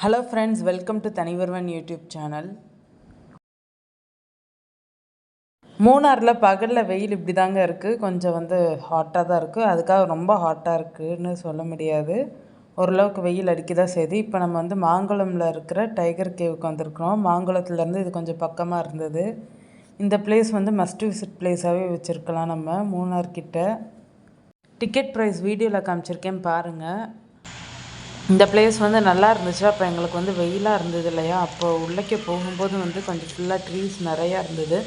Hello friends, welcome to தனிவருவன் YouTube channel. மூணாரில் பகலில் வெயில் இப்படி தாங்க இருக்குது. கொஞ்சம் ஹாட்டாக தான் இருக்குது. அதுக்காக ரொம்ப ஹாட்டாக இருக்குதுன்னு சொல்ல முடியாது. ஓரளவுக்கு வெயில் அடிக்க தான் செய்யுது. இப்போ நம்ம மாங்குளமில் இருக்கிற டைகர் கேவுக்கு வந்திருக்கிறோம். மாங்குளத்துலேருந்து இது கொஞ்சம் பக்கமாக இருந்தது. இந்த பிளேஸ் மஸ்ட் விசிட் பிளேஸாகவே வச்சுருக்கலாம். நம்ம மூணார்கிட்ட டிக்கெட் ப்ரைஸ் வீடியோவில் காமிச்சிருக்கேன் பாருங்கள். இந்த பிளேஸ் நல்லா இருந்துச்சு. அப்போ எங்களுக்கு வெயிலாக இருந்தது இல்லையா, அப்போ உள்ளே போகும்போது கொஞ்சம் ஃபுல்லாக ட்ரீஸ் நிறையா இருந்தது.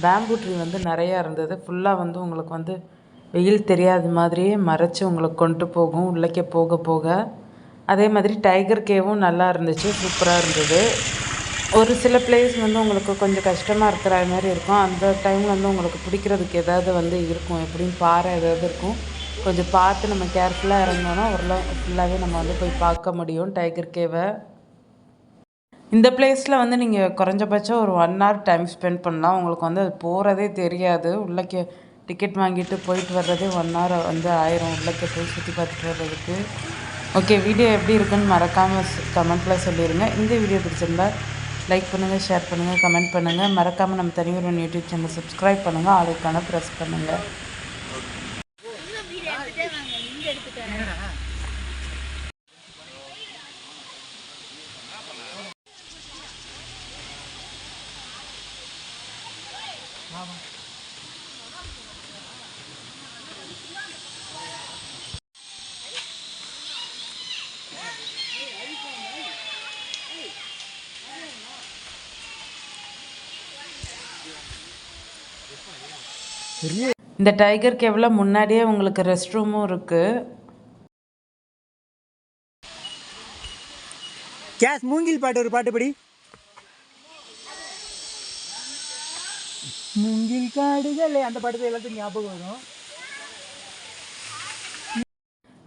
பேம்பு ட்ரீ நிறையா இருந்தது. ஃபுல்லாக உங்களுக்கு வெயில் தெரியாத மாதிரியே மறைச்சி உங்களுக்கு கொண்டு போகும் உள்ளே போக போக. அதே மாதிரி டைகர் கேவும் நல்லா இருந்துச்சு, சூப்பராக இருந்தது. ஒரு சில பிளேஸ் உங்களுக்கு கொஞ்சம் கஷ்டமாக இருக்கிற மாதிரி இருக்கும். அந்த டைம் உங்களுக்கு பிடிக்கிறதுக்கு ஏதாவது இருக்கும், எப்படியும் பாறை ஏதாவது இருக்கும். கொஞ்சம் பார்த்து நம்ம கேர்ஃபுல்லாக இறங்கினோன்னா ஓரளவுக்கு ஃபுல்லாகவே நம்ம போய் பார்க்க முடியும் டைகர் கேவை. இந்த பிளேஸில் நீங்கள் குறைஞ்சபட்சம் ஒரு 1 hour டைம் ஸ்பெண்ட் பண்ணலாம். உங்களுக்கு அது போகிறதே தெரியாது. உள்ளே டிக்கெட் வாங்கிட்டு போயிட்டு வர்றதே 1 hour ஆயிரும் உள்ளே போய் சுற்றி பார்த்துட்டு வர்றதுக்கு. ஓகே, வீடியோ எப்படி இருக்குன்னு மறக்காமல் கமெண்ட்டில் சொல்லிடுங்க. இந்த வீடியோ பிடிச்சிருந்தா லைக் பண்ணுங்கள், ஷேர் பண்ணுங்கள், கமெண்ட் பண்ணுங்கள். மறக்காமல் நம்ம தனிவருவன் யூடியூப் சேனல் சப்ஸ்கிரைப் பண்ணுங்கள், அதுக்கான ப்ரெஸ் பண்ணுங்கள். இந்த டைகர் கேவில் முன்னாடியே உங்களுக்கு ரெஸ்ட் ரூமும் இருக்குது. கேஸ் மூங்கில் பாட்டு ஒரு பாட்டு படி. மூங்கில் காடுகள் அந்த பாட்டு எல்லாத்துக்கும் ஞாபகம் வரும்.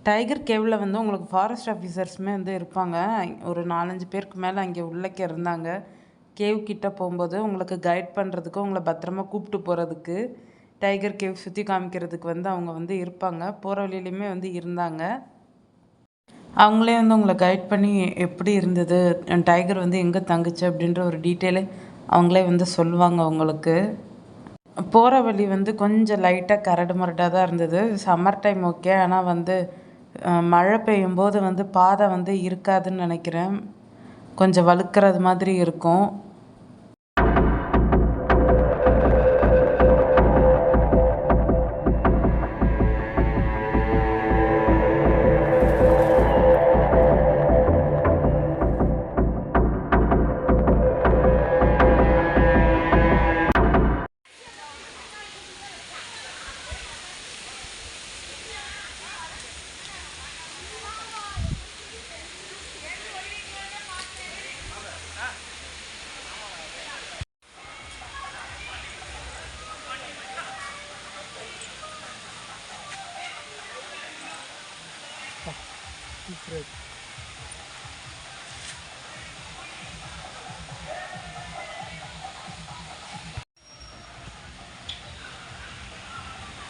டைகர் கேவில் உங்களுக்கு ஃபாரஸ்ட் ஆஃபீஸர்ஸுமே இருப்பாங்க. ஒரு 4-5 பேருக்கு மேலே அங்கே உள்ளே இருந்தாங்க. கேவ் கிட்டே போகும்போது உங்களுக்கு கைட் பண்ணுறதுக்கு, உங்களை பத்திரமா கூப்பிட்டு போகிறதுக்கு, டைகர் கேவ் சுற்றி காமிக்கிறதுக்கு அவங்க இருப்பாங்க. போகிற வழியிலையுமே இருந்தாங்க. அவங்களே உங்களை கைட் பண்ணி எப்படி இருந்தது, டைகர் எங்கே தங்குச்சு அப்படின்ற ஒரு டீட்டெயிலே அவங்களே சொல்லுவாங்க உங்களுக்கு. போகிற வழி கொஞ்சம் லைட்டாக கரடு முரடாக தான் இருந்தது. சம்மர் டைம் ஓகே, ஆனால் மழை பெய்யும்போது பாதை இருக்காதுன்னு நினைக்கிறேன். கொஞ்சம் வழுக்கிறது மாதிரி இருக்கும்.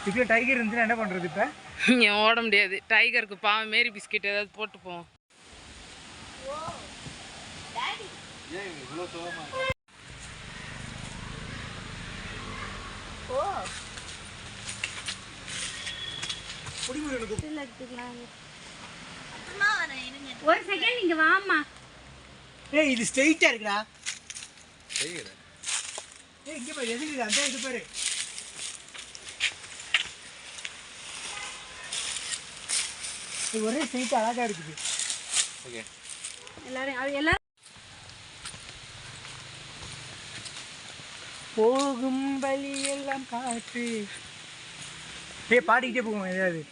இப்போ டைகர் இருந்துச்சுன்னா என்ன பண்ணுறது? இப்போ ஓட முடியாது. டைகருக்கு பாவம் மாரி பிஸ்கெட் ஏதாவது போட்டு போவோம். ஒரு செகண்ட் இங்க வாமா. ஏய், இது ஸ்ட்ரைட்டா இருக்குடா. ஏய், இங்க பாரு, எதுக்கு அந்த இது பாரு. இது ஒரே ஸ்ட்ரைட் அழகா இருக்குது. ஓகே, எல்லாரும் போகும் வழி எல்லாம் காட்டு. ஏய், பாடிக்கிட்டே போவோம். ஏதாவது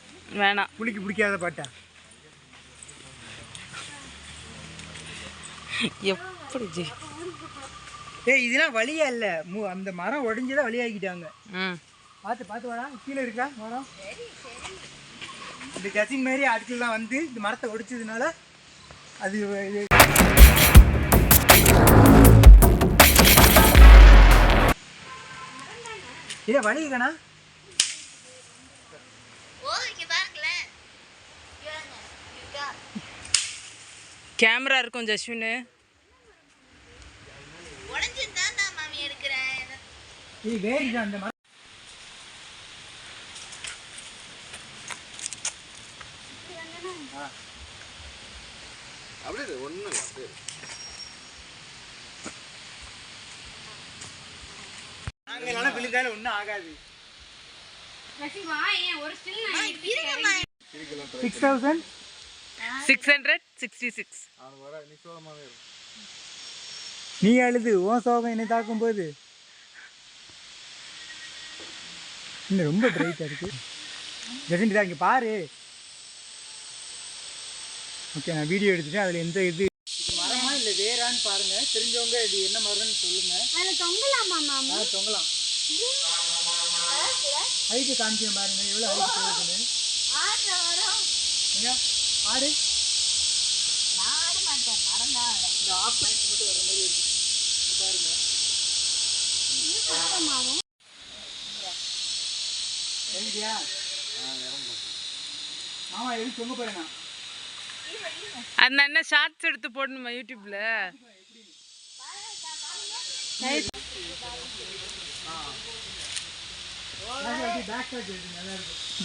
வேணாம், புளிக்கு பிடிக்காத பாட்டா? எப்படி ஜி? ஏய், இதெல்லாம் வழியா இல்லை, அந்த மரம் உடஞ்சுதான் வழியாக்கிட்டாங்க. பார்த்து பார்த்து வாடா, கீழே இருக்கா மரம். இந்த கசின் மாதிரி ஆட்கள்லாம் இந்த மரத்தை ஒடிச்சதுனால அது ஏ வழிகண்ணா. கேமரா இருக்கும் ஜஸ்வின். உடஞ்சிருந்தான் தான் மாமி எடுக்கிறேன். இது வேறு அந்த மரம் அப்படியே ஒன்றும் இல்லை அப்படியே நாங்கள் விழுந்தாலும் ஒன்றும் ஆகாது. வா ஏன் ஒரு ஸ்டில் நான் இருங்கம்மா. 666. அவனுக்கு வர நிச்சயமாகவே இருக்கும். நீ அழுது உன் சோகம் என்னை தாக்கும் போது இன்னும் ரொம்ப பிரைட்டாக இருக்கு. ஜெசண்டி தான் இங்கே பாரு. ஓகே, நான் வீடியோ எடுத்துட்டேன். அதில் எந்த இது மரமா இல்லை வேறான்னு பாருங்க. தெரிஞ்சவங்க இது என்ன மரம்னு சொல்லுங்க. அதில் தொங்கலாமா மாமா? தொங்கலாம். ஹைட்டு காமிச்சேன் பாருங்க, எவ்வளோ ஹைட்டு போகுதுன்னு. எங்க ஆடு இந்த ஆஃபீஸ் மட்டும் வர மாதிரி இருக்கு பாருங்க. சரியா மாமா எதுவும் தொங்க போறேண்ணா. அந்த என்ன ஷார்ட்ஸ் எடுத்து போடணுமா யூடியூப்ல?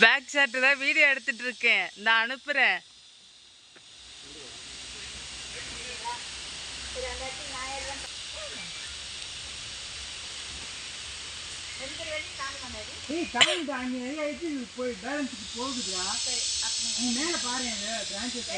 பேக் ஷாட் தான் வீடியோ எடுத்துட்டு இருக்கேன், நான் அனுப்புறேன். போய் பேலன்ஸுக்கு போகுதுடா. நீ மேலே பாரு பிரான்ச்சஸ்.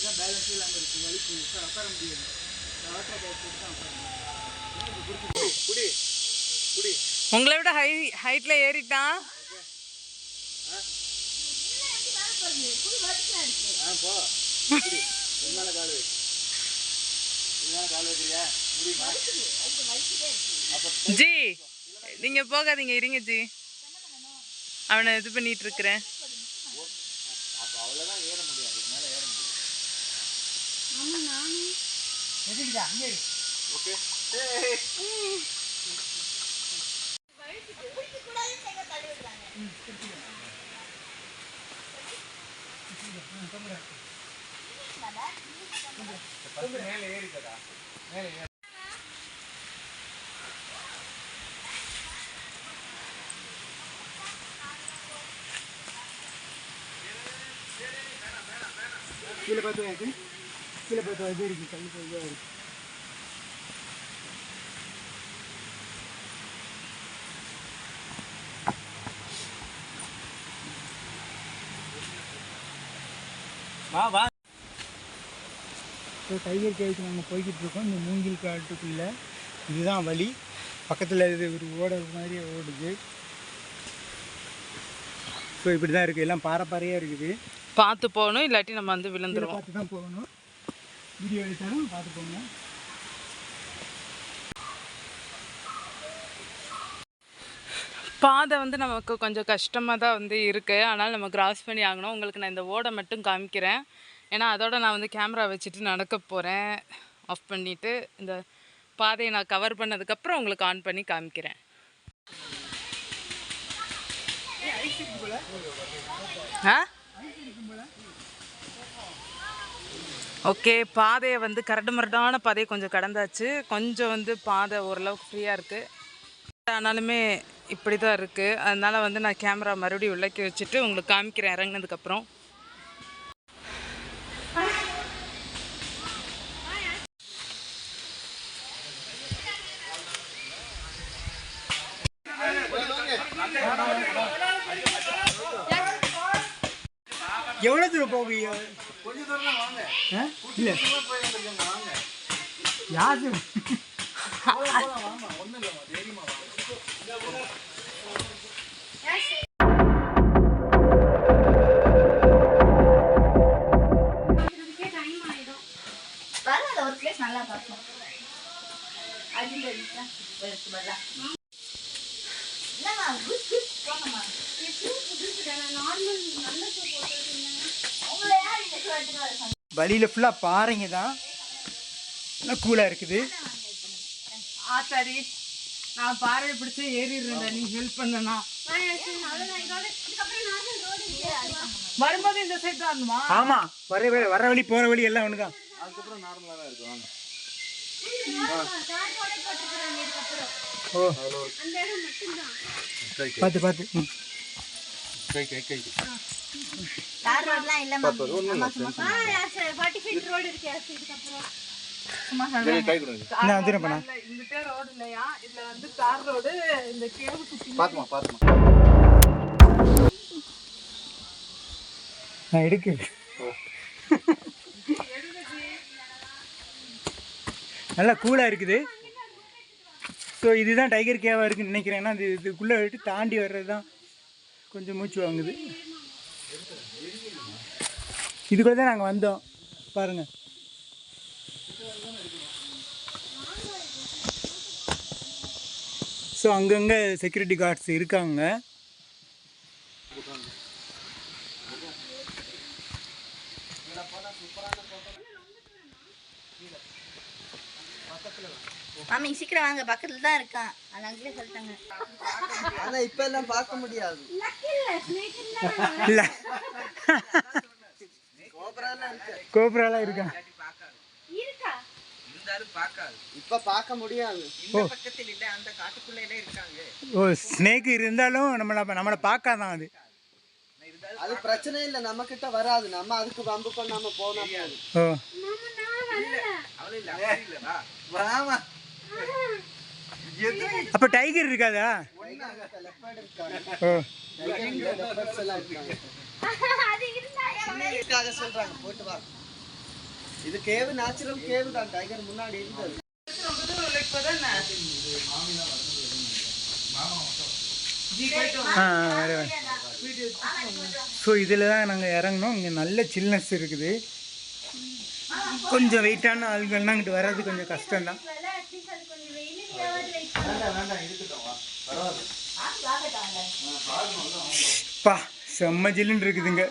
பேலன்ஸ் இல்லாமல் இருக்கு. வலிக்கு உட்கார முடியாது. உங்களை விட ஹைட்ல ஏறிட்டான். ஜி நீங்க போகாதீங்க, இருங்க ஜி, அவனை இது பண்ணிட்டு இருக்கிறேன். கீழே பார்த்து இது இருக்கு. கல் இருக்கு. வா வா. ஸோ டைகர் கேவுக்கு நாங்கள் போய்கிட்டு இருக்கோம். இந்த மூங்கில் காட்டுக்குள்ளே இதுதான் வழி. பக்கத்தில் இது ஒரு ஓட மாதிரி ஓடுது. ஸோ இப்படி தான் இருக்குது. எல்லாம் பாறையாக இருக்குது. பார்த்து போகணும், இல்லாட்டி நம்ம வந்து விழுந்துருவோம். பார்த்து தான் போகணும். வீடியோ எடுத்தாலும் பார்த்து போங்க. பாதை வந்து நமக்கு கொஞ்சம் கஷ்டமாக தான் வந்து இருக்குது, ஆனால் நம்ம கிராஸ் பண்ணி ஆகணும். உங்களுக்கு நான் இந்த ஓடை மட்டும் காமிக்கிறேன், ஏன்னா அதோட நான் வந்து கேமரா வச்சுட்டு நடக்க போகிறேன். ஆஃப் பண்ணிவிட்டு இந்த பாதையை நான் கவர் பண்ணதுக்கப்புறம் உங்களுக்கு ஆன் பண்ணி காமிக்கிறேன். ஆ ஓகே, பாதையை வந்து கரடு முரடான பாதையை கொஞ்சம் கடந்தாச்சு. கொஞ்சம் வந்து பாதை ஓரளவுக்கு ஃப்ரீயாக இருக்குது. ஆனாலுமே இப்படி தான் இருக்குது. அதனால் வந்து நான் கேமரா மறுபடியும் உள்ளக்கி வச்சுட்டு உங்களுக்கு காமிக்கிறேன் இறங்கினதுக்கப்புறம். எவ்வளோ தூரம் போவீங்க? கொஞ்சம் தூரம் தான் வாங்க. இல்லை வாங்க. யாரு வாமா ஒன்றும் இல்லைம்மா, தைரியமா வாங்க. ஒரு பிளேஸ் நல்லா பார்ப்போம். இல்லைம்மா, குட் போங்கம்மா. வழியில் ஃபுல்லாக பாறைங்க தான், நல்லா கூலாக இருக்குது. ஆத்தாடி நான் பாறையை பிடிச்சி ஏறிடுறேன், நீ ஹெல்ப் பண்ணனா. வரும்போது இந்த சைடு தான் இருந்துமா? ஆமாம், வர வழி போகிற வழி எல்லாம் ஒன்று தான். அதுக்கப்புறம் நார்மலாக தான் இருக்கும். வாங்க. ஓ பார்த்து பார்த்து. கை கை கை தார் ரோட்லாம் இல்ல பார்த்து ஒன்றும் மாமா 40 ஃபீட் ரோட் இருக்கு இதுக்கு அப்புறம் சும்மா கை கொடுங்க. நான் வந்து பண்ண இங்கிட்டே ரோடு இல்லையா, இதுல வந்து தார் ரோடு. இந்த கேவு சுத்தி பார்த்துமா பார்த்துமா. நான் எடுக்கு. நல்லா கூலாக இருக்குது. ஸோ இதுதான் டைகர் கேவாக இருக்குன்னு நினைக்கிறேன். ஏன்னா இதுக்குள்ளே விட்டு தாண்டி வர்றது தான் கொஞ்சம் மூச்சு வாங்குது. இதுக்குள்ளே தான் நாங்கள் வந்தோம் பாருங்கள். ஸோ அங்கங்கே செக்யூரிட்டி கார்ட்ஸ் இருக்காங்க. மாமி சீக்கிரம் வாங்க, பக்கத்துல தான் இருக்கான். அது அங்கேயே சொல்லிட்டாங்க. ஆனா இப்ப எல்லாம் பார்க்க முடியாது. இல்லை கோபுராலாம் இருக்கா? இப்ப பார்க்க முடியாது. ஓ ஸ்னேக் இருந்தாலும் நம்மளை பார்க்காதான் அது. அது பிரச்சனை இல்லை, நம்ம கிட்ட வராது. நம்ம அதுக்கு வம்பு பண்ணாம போனா போதும். ஓ அப்போ டைகர் இருக்காதா? ஓ இதுக்காக சொல்றாங்க போட்டு வா. இது கேவு நேச்சுரல் கேவு தான். டைகர் முன்னாடி இருந்தது. ஸோ இதில் தான் நாங்கள் இறங்கினோம். இங்கே நல்ல சில்னஸ் இருக்குது. கொஞ்சம் வெயிட்டான ஆள்கள்லாம் இங்கிட்டு வர்றது கொஞ்சம் கஷ்டம்தான். பா செம்ம ஜில்லுன்னு இருக்குதுங்க.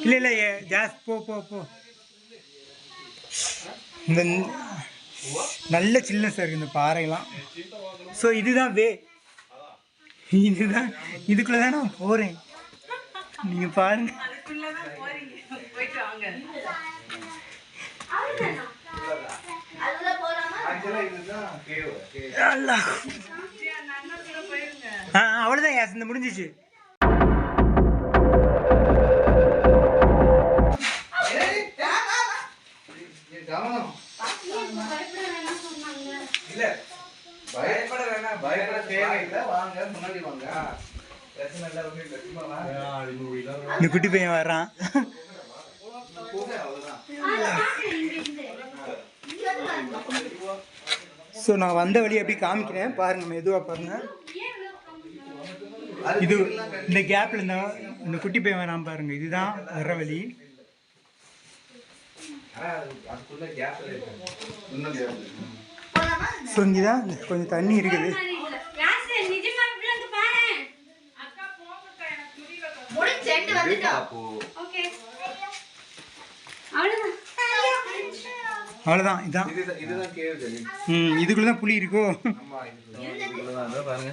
இல்லை இல்லை ஜாஸ் போ போ போ. இந்த நல்ல சில்னஸ் இருக்குது இந்த பாறையெல்லாம். ஸோ இதுதான் வே. இதுதான் இதுக்குள்ளே தான் நான் போகிறேன். நீங்கள் பாருங்க. அவ்வளோதான் யாஸ், இந்த முடிஞ்சிச்சு. பயப்பட வேணாம், பயப்பட தேவையில்லை. வாங்க முன்னாடி வாங்க. இந்த குட்டி பையன் வர்றான். ஸோ நான் வந்த வழி எப்படி காமிக்கிறேன் பாருங்க, மெதுவாக பாருங்க. இது இந்த கேப்ல இந்த குட்டி பையன் வரான் பாருங்க. இதுதான் வர்ற வழி. ஸோ இங்கேதான் கொஞ்சம் தண்ணி இருக்குது. அவ்வளோதான், இதான் இதுக்குள்ள தான் புலி இருக்கோ. பாருங்க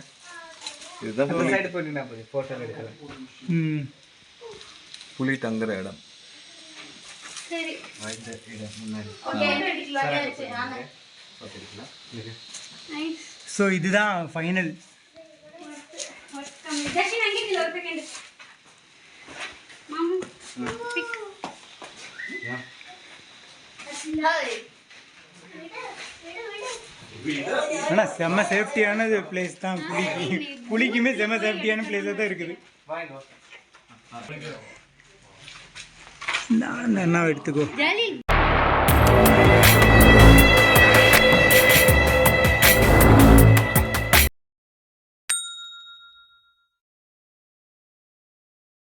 புலி தங்குற இடம். ஸோ இதுதான் ஃபைனல். ஆனால் செம்ம சேஃப்டியான பிளேஸ் தான். புலிக்குமே செம்ம சேஃப்டியான பிளேஸாக தான் இருக்குது. நான் என்ன எடுத்துக்கோ.